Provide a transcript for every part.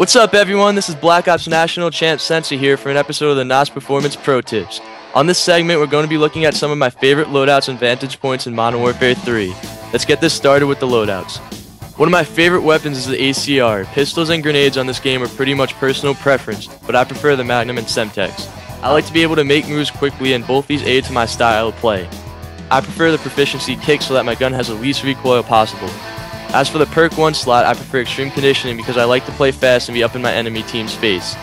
What's up everyone, this is Black Ops National Champ Censor here for an episode of the NOS Performance Pro Tips. On this segment we're going to be looking at some of my favorite loadouts and vantage points in Modern Warfare 3. Let's get this started with the loadouts. One of my favorite weapons is the ACR. Pistols and grenades on this game are pretty much personal preference, but I prefer the Magnum and Semtex. I like to be able to make moves quickly and both these aid to my style of play. I prefer the proficiency kick so that my gun has the least recoil possible. As for the perk 1 slot, I prefer extreme conditioning because I like to play fast and be up in my enemy team's face.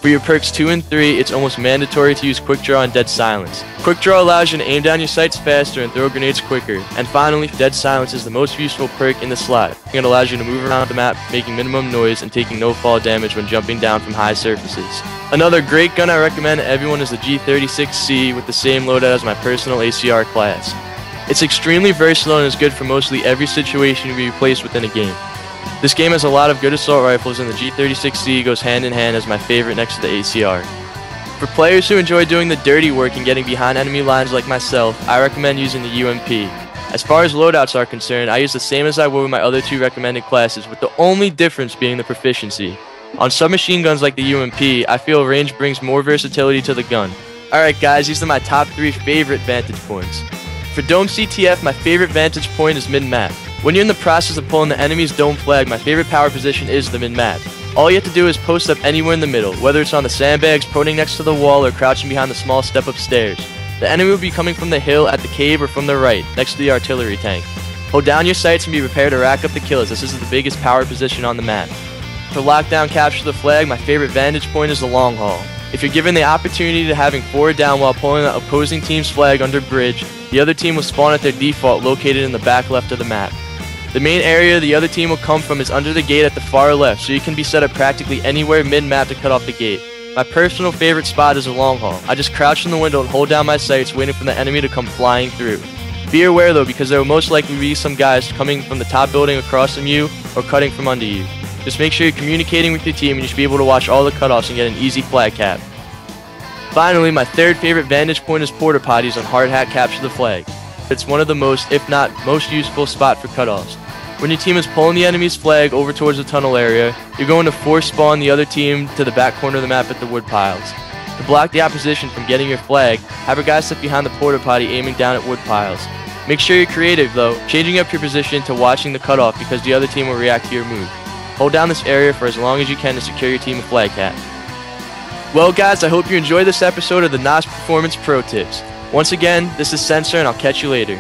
For your perks 2 and 3, it's almost mandatory to use quick draw and dead silence. Quick draw allows you to aim down your sights faster and throw grenades quicker. And finally, dead silence is the most useful perk in the slot. It allows you to move around the map, making minimum noise and taking no fall damage when jumping down from high surfaces. Another great gun I recommend to everyone is the G36C with the same loadout as my personal ACR class. It's extremely versatile and is good for mostly every situation to be placed within a game. This game has a lot of good assault rifles and the G36C goes hand in hand as my favorite next to the ACR. For players who enjoy doing the dirty work and getting behind enemy lines like myself, I recommend using the UMP. As far as loadouts are concerned, I use the same as I would with my other two recommended classes, with the only difference being the proficiency. On submachine guns like the UMP, I feel range brings more versatility to the gun. Alright guys, these are my top 3 favorite vantage points. For Dome CTF, my favorite vantage point is mid-map. When you're in the process of pulling the enemy's dome flag, my favorite power position is the mid-map. All you have to do is post up anywhere in the middle, whether it's on the sandbags, proning next to the wall, or crouching behind the small step-up stairs. The enemy will be coming from the hill, at the cave, or from the right, next to the artillery tank. Hold down your sights and be prepared to rack up the kills, as this is the biggest power position on the map. For lockdown capture the flag, my favorite vantage point is the long haul. If you're given the opportunity to having forward down while pulling the opposing team's flag under bridge, the other team will spawn at their default located in the back left of the map. The main area the other team will come from is under the gate at the far left, so you can be set up practically anywhere mid-map to cut off the gate. My personal favorite spot is a long haul. I just crouch in the window and hold down my sights waiting for the enemy to come flying through. Be aware though, because there will most likely be some guys coming from the top building across from you or cutting from under you. Just make sure you're communicating with your team and you should be able to watch all the cutoffs and get an easy flag cap. Finally, my third favorite vantage point is porta potties on hard hat capture the flag. It's one of the most, if not most useful spot for cutoffs. When your team is pulling the enemy's flag over towards the tunnel area, you're going to force spawn the other team to the back corner of the map at the wood piles. To block the opposition from getting your flag, have a guy sit behind the porta potty aiming down at wood piles. Make sure you're creative though, changing up your position to watching the cutoff because the other team will react to your move. Hold down this area for as long as you can to secure your team a flag cap. Well guys, I hope you enjoyed this episode of the NOS Performance Pro Tips. Once again, this is Censor and I'll catch you later.